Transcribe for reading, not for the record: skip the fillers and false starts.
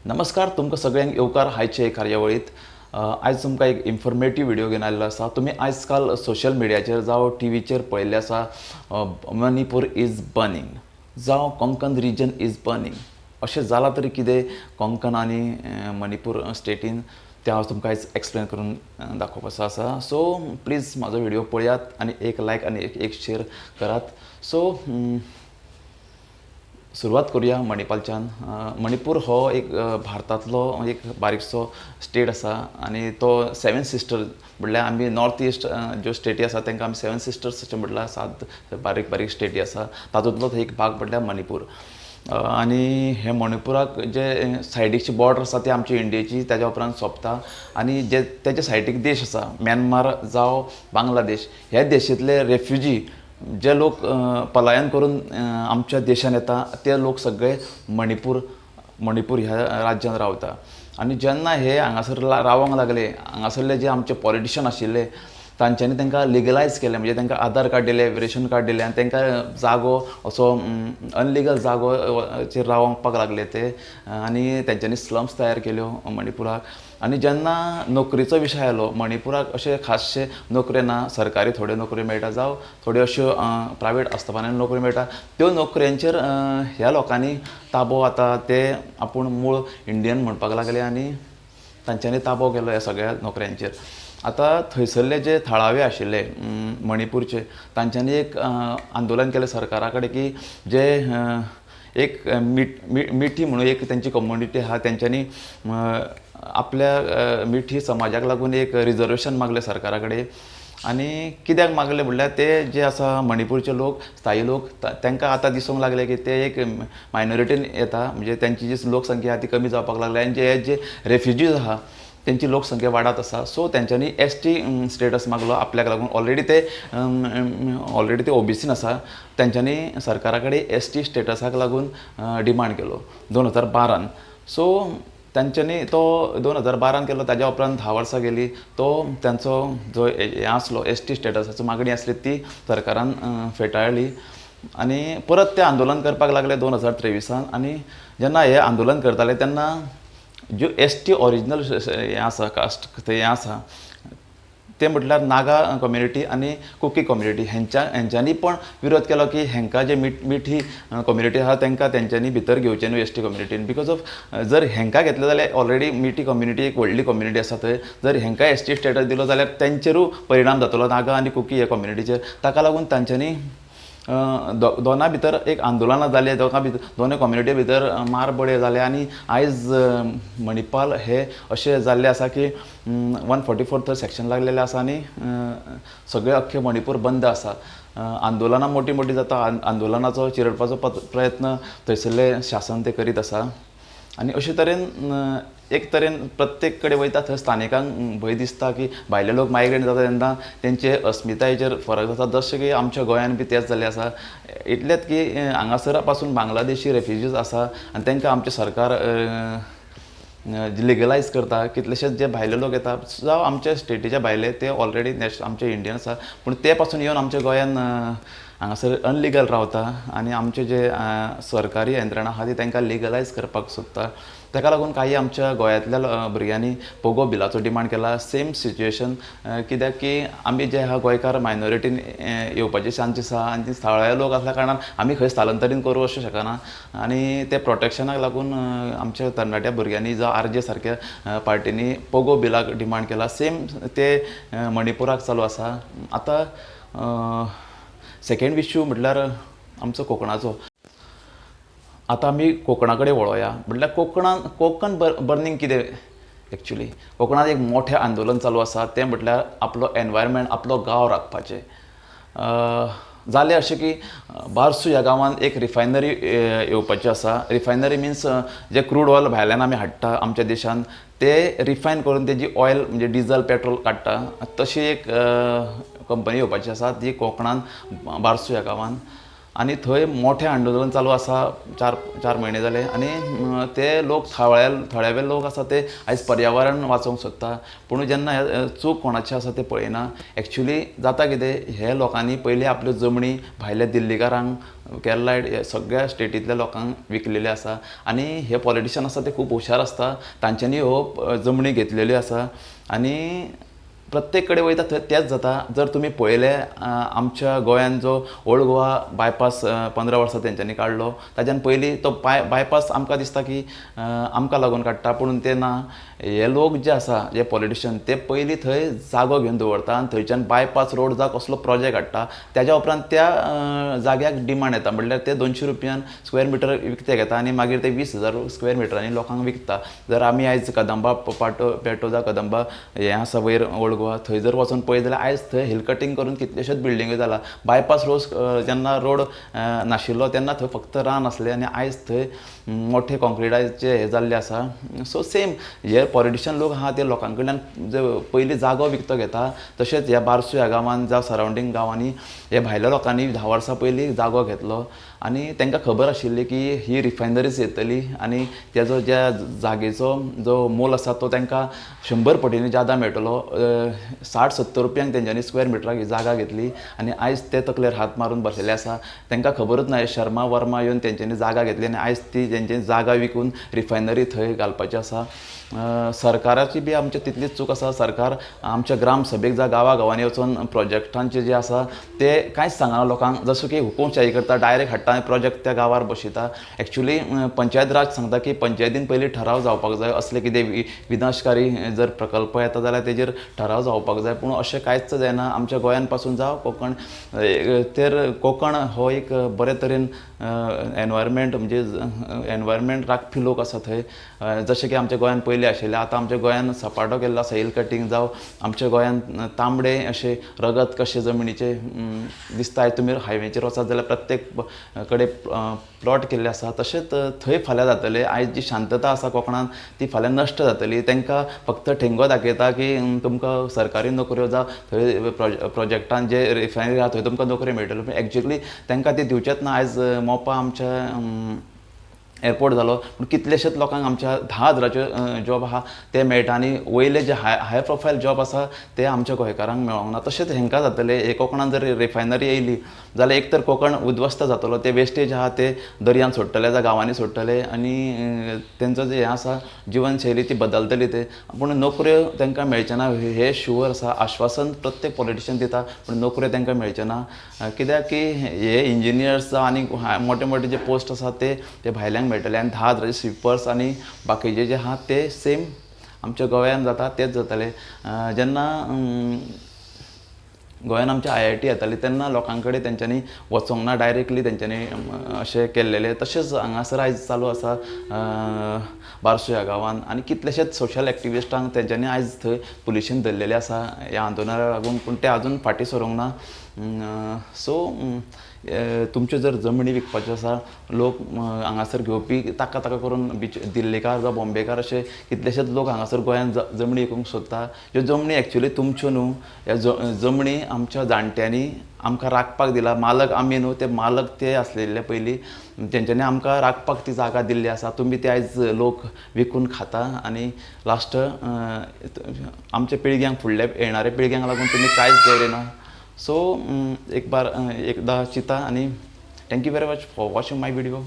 नमस्कार तुमकां सगळ्यांक येवकार आयचे कार्यावळीत आयज तुमकां एक इन्फॉर्मेटीव व्हिडिओ घेवन आयिल्लो आसा। तुमी आयज काल सोशल मिडियाचेर जावं टीव्हीचेर पळयल्लें आसा मणिपूर इज बर्निंग जावं कोंकण रिजन इज बर्निंग अशें जालां तरी कितें कोंकण आनी मणिपूर स्टेटीन तें हांव तुमकां आयज एक्सप्लेन करून दाखोवपाचो आसा। सो प्लीज म्हाजो व्हिडिओ पळयात आनी एक लायक आनी एक शेअर करात। सो सुरवात करूया मणिपालच्यान। मणिपूर हो एक भारतांतलो एक बारीकसो स्टेट आसा आनी तो सेवन सिस्टर म्हटल्यार आमी नॉर्थ ईस्ट ज्यो स्टेटी आसा तांकां आमी सेवन सिस्टर्स अशें म्हटल्यार 7 बारीक बारीक स्टेटी आसा तातूंतलो एक भाग म्हटल्यार मणिपूर। आनी हे मणिपुराक जे सायडीची बॉर्डर आसा ती आमची इंडियेची ताच्या उपरांत सोंपता आनी जे तेजे सायडीक देश आसा म्यानमार जावं बांगलादेश ह्या देशांतले रेफ्युजी जे लोक पलायन करून आमच्या देशान येता ते लोक सगळे मणिपूर ह्या राज्यांत रावता। आनी जेन्ना हे हांगासर रावंक लागले हांगासरले जे आमचे पॉलिटिशियन आशिल्ले तांच्यांनी तांकां लिगलायज केलें म्हणजे तांकां आधार कार्ड दिलें रेशन कार्ड दिलें आनी तांकां जागो असो अनलिगल जागोचेर रावपाक लागले ते आनी तेंच्यांनी स्लम्स तयार केल्यो मणिपुराक। आनी जेन्ना नोकरीचो विशय आयलो मणिपुराक अशे खासशे नोकऱ्यो ना, सरकारी थोड्यो नोकऱ्यो मेळटा जावं थोड्यो अश्यो प्रायवेट आस्थापनांनी नोकऱ्यो मेळटा त्यो नोकऱ्यांचेर ह्या लोकांनी ताबो आतां ते आपूण मूळ इंडियन म्हणपाक लागले आनी तांच्यांनी ताबो केलो ह्या सगळ्या नोकऱ्यांचेर। आतां थंयसरले जे थळावे आशिल्ले मणिपूरचे तांच्यांनी एक आंदोलन केलें सरकारा कडेन की जे एक मिठी म्हणून एक तेंची कम्युनिटी आहा तेंच्यांनी आपल्या मिठी समाजाक लागून एक रिजर्वेशन मागलें सरकारा कडेन। आनी कित्याक मागलें म्हणल्यार ते जे आसा मणिपूरचे लोक स्थायी लोक तांकां आतां दिसूंक लागले की ते एक मायनॉरिटीन येता म्हणजे तेंची जी लोकसंख्या आहा ती कमी जावपाक लागल्या आनी जे रेफ्युजीज आहा तेंची लोकसंख्या वाडत आसा सो तेंच्यांनी एसटी स्टेटस मागलो आपल्याक लागून ऑलरेडी ते ओबीसीन आसा तेंच्यांनी सरकारा कडेन एसटी स्टेटसाक लागून डिमांड केलो 2012 सो तांच्यांनी तो 2012 केलो। ताज्या उपरांत 10 वर्सां गेली तो तांचो जो हे आसलो एसटी स्टेटसाचो मागणी आसली ती सरकारान फेटाळ्ळी आनी परत ते आंदोलन करपाक लागले 2023 आनी जेन्ना हे आंदोलन करताले तेन्ना ज्यो एसटी ओरिजिनल हे आसा कास्ट हे आसा ते म्हटल्यार नागा कम्युनिटी आनी कुकी कम्युनिटी हेंच्यांनी पण विरोध केलो की हेंकां जे मिठी कम्युनिटी आहा तांकां तेंच्यांनी भितर घेवचें न्हू एसटी कम्युनिटीन बिकॉज ऑफ जर हेंकां घेतलें जाल्यार ऑलरेडी मिठी कम्युनिटी एक व्हडली कम्युनिटी आसा थंय जर हेंकां एसटी स्टेटस दिलो जाल्यार तेंचेरूय परिणाम जातलो नागा आनी कुकी ह्या कम्युनिटीचेर। ताका लागून तांच्यांनी दोनां भितर एक आंदोलनां जाले दोनूय कम्युनिटी भितर मारबडे जाले आनी आयज मणिपाल हे अशें जाल्लें आसा की 144 सेक्शन लागलेलें आसा आनी सगळे अख्खे मणिपूर बंद आसा। आंदोलनां मोठी जाता आंदोलनाचो चिरडपाचो प्रयत्न थंयसरले शासन ते करीत आसा आनी अशे तरेन एक तरेन प्रत्येक कडेन वयता थंय स्थानिकांक भंय दिसता की भायले लोक मायग्रेट जाता तेन्ना तेंचे अस्मितायेचेर फरक जाता जशें की आमच्या गोंयान बी तेंच जाल्लें आसा। इतलेंच की हांगासरा पासून बांगलादेशी रेफ्युजीज आसा आनी तांकां आमचें सरकार लिगलायज करता कितलेशेच जे भायले लोक येता जावं आमच्या स्टेटीचे भायले ते ऑलरेडी आमचे इंडियन आसा पूण ते पासून येवन आमच्या गोंयान हांगासर अनलिगल रावता आनी आमचे जे सरकारी यंत्रणा आहा ती तांकां लिगलायज करपाक सोदता। ताका लागून काही आमच्या गोंयांतल्या भुरग्यांनी पोगो बिलाचो डिमांड केला सेम सिच्युएशन कित्याक की आमी जे आहा गोंयकार मायनॉरिटीन येवपाची चान्सीस आहा आनी थळावे लोक आसल्या कारणान आमी खंय स्थलांतरीत करूं अशें शकना आनी ते प्रोटेक्शनाक लागून आमच्या तरणाट्या भुरग्यांनी जो आरजे सारक्या पार्टींनी पोगो बिलाक डिमांड केला सेम ते मणिपुराक चालू आसा। आतां सेकेंड इश्यू म्हटल्यार आमचो कोंकणाचो। आतां आमी कोंकणा कडेन वळोया म्हटल्यार कोंकण बर्निंग कितें एक्चुली कोंकणांत एक मोठें आंदोलन चालू आसा तें म्हटल्यार आपलो एनवायरमेंट आपलो गांव राखपाचें। जालें अशें की बारसू ह्या गांवांत एक रिफायनरी येवपाची आसा। रिफायनरी मिन्स जे क्रूड ऑयल भायल्यान आमी हाडटा आमच्या देशांत ते रिफायन करून तेजी ऑयल म्हणजे डिझल पेट्रोल काडटा तशी एक कंपनी येवपाची आसा ती कोंकणांत बारसू ह्या गांवांत। आणि थंय मोठें आंदोलन चालू आसा 4 म्हयने जाले आनी ते लोक थळावे लोक आसा ते आयज पर्यावरण वाचोवंक सोदता पूण जेन्ना चूक कोणाची आसा ते पळयना एक्चुली जाता कितें हे लोकांनी पयलीं आपल्यो जमनी भायल्या दिल्लीकारांक केरला सगळ्या स्टेटींतल्या लोकांक विकलेले आसा आनी हे पॉलिटिशियन आसा ते खूब हुशार आसता तांच्यांनी ह्यो जमनी घेतलेल्यो आसा आनी प्रत्येक कडेन वयता थंय तेंच जाता जर तुमी पळयलें आमच्या गोंयान जो ओल्ड गोवा बायपास 15 वर्सां तेंच्यांनी काडलो ताच्यान पयलीं तो बायपास आमकां दिसता की आमकां लागून काडटा पूण ते ना हे लोक जे आसा जे पॉलिटिशियन ते पयलीं थंय जागो घेवन दवरता आनी थंयच्यान बायपास रोड जावं कसलो प्रोजेक्ट हाडटा त्याच्या उपरांत त्या जाग्याक डिमांड येता म्हणल्यार ते 200 रुपयान स्क्वेअर मिटर विकते घेता आनी मागीर ते 20,000 स्क्वेअर मिटरांनी लोकांक विकता जर आमी आयज कदंबा पेटोजा कदंबा हें आसा वयर ओल्ड गोवा थंय जर वचून पळयत जाल्यार आयज थंय हिल कटींग करून कितल्योश्योच बिल्डिंग्यो जाला बायपास जेन्ना रोड नाशिल्लो तेन्ना थंय फक्त रान आसलें आनी आयज थंय मोठे कॉन्क्रिटाचे हे जाल्ले आसा सो सेम हे पॉलिटिशियन लोक आहा ते लोकां कडल्यान जे पयलीं जागो विकतो घेता तशेंच ह्या बारसू ह्या गांवांत जावं सरावंडींग गांवांनी हे भायल्या लोकांनी 10 वर्सां पयलीं जागो घेतलो आनी तांकां खबर आशिल्ली की ही रिफायनरीज येतली आनी तेजो ज्या जागेचो जो मोल आसा तो तांकां 100 पटींनी ज्यादा मेळटलो 60-70 रुपयांक तेंच्यांनी स्क्वेअर मिटराक ही जागा घेतली आनी आयज ते तकलेर हात मारून बसलेले आसा तांकां खबरूच ना शर्मा वर्मा येवन तेंच्यांनी जागा घेतली आनी आयज ती तेंच्यांनी जागा विकून रिफायनरी थंय घालपाची आसा सरकाराची बी आमची तितलीच चूक आसा सरकार आमच्या ग्राम सभेक जा गांवांनी वचून प्रोजेक्टांचे जे आसा ते कांयच सांगना लोकांक जसो की हुकुमशाही करता डायरेक्ट हाडटा आनी प्रोजेक्ट त्या गांवार बसयता एक्चुली पंचायत राज सांगता की पंचायतीन पयलीं ठराव जावपाक जाय असले कितें विनाशकारी जर प्रकल्प येता जाल्यार तेजेर ठराव जावपाक जाय पूण अशें कांयच जायना आमच्या गोंयान पासून जावं कोंकण तर कोंकण हो एक बरे तरेन एनवायरमेंट म्हणजे एनवायरमेंट राखपी लोक आसा थंय जशें की आमच्या गोंयान पयलीं आशिल्लें आतां आमच्या गोंयान सपाटो केल्लो आसा हिल कटींग जावं आमच्या गोंयान तांबडे अशे रगत कशे जमनीचे दिसता तुमी हायवेचेर वचत जाल्यार प्रत्येक कडेन प्लॉट केल्ले आसा तशेंच थंय फाल्यां जातलें आयज जी शांतता आसा कोंकणान ती फाल्यां नश्ट जातली तांकां फक्त ठेंगो दाखयता की तुमकां सरकारी नोकऱ्यो जावं थंय प्रोजेक्टान जे रिफायनरी आहा थंय तुमकां नोकऱ्यो मेळटल्यो पूण एक्चुअली तांकां ती दिवचेच ना आयज मोपा आमच्या एअरपोर्ट जालो पूण कितलेशेच लोकांक आमच्या 10,000चे जॉब आहा ते मेळटा आनी वयले जे हाय प्रोफायल जॉब आसा ते आमच्या गोंयकारांक मेळोंक ना तशेंच हेंकां जातलें हे कोंकणान जर रिफायनरी येयली जाल्यार एक तर कोंकण उद्वस्त जातलो ते वेस्टेज आहा ते दर्यान सोडटले जावं गांवांनी सोडटले आनी तेंचो जे हें आसा जिवनशैली ती बदलतली ते पूण नोकऱ्यो तांकां मेळचे ना हे शुअर आसा आश्वासन प्रत्येक पॉलिटिशियन दिता पूण नोकऱ्यो तांकां मेळचे ना कित्याक की हे इंजिनियर्स आनी मोठे मोठे जे पोस्ट आसा ते भायल्यांक मेळटले आनी 10,000 स्विपर्स आनी बाकीचे जे आहा ते सेम आमच्या गोंयान जाता तेच जातले जेन्ना गोंयान आमच्या IIT येताली तेन्ना लोकां कडेन तेंच्यांनी वचोंक ना डायरेक्टली तेंच्यांनी अशें केल्लेलें तशेंच हांगासर आयज चालू आसा बारसू ह्या गांवांत आनी कितलेशेच सोशल एक्टिविस्टांक तेंच्यांनी आयज थंय पुलिशेन धरलेले आसा ह्या आंदोलनाक लागून पूण ते आजून फाटीं सरूंक ना सो तुमच्यो जर जमनी विकपाच्यो आसा लोक हांगासर घेवपी ताका करून दिल्लीकार जावं बॉम्बेकार अशे कितलेशेच लोक हांगासर गोंयान जमनी विकूंक सोदता ह्यो जमनी एक्चुली तुमच्यो न्हू ह्या जमनी आमच्या जाणट्यांनी आमकां राखपाक दिला मालक आमी न्हू ते मालक ते आसलेले पयलीं तेंच्यांनी आमकां राखपाक ती जागा दिल्ली आसा तुमी ती आयज लोक विकून खाता आनी लास्ट आमच्या पिळग्यांक फुडल्या येणाऱ्या पिळग्यांक लागून तुमी कांयच दवरिना सो एकदा चिंता आनी thank you very much for watching my video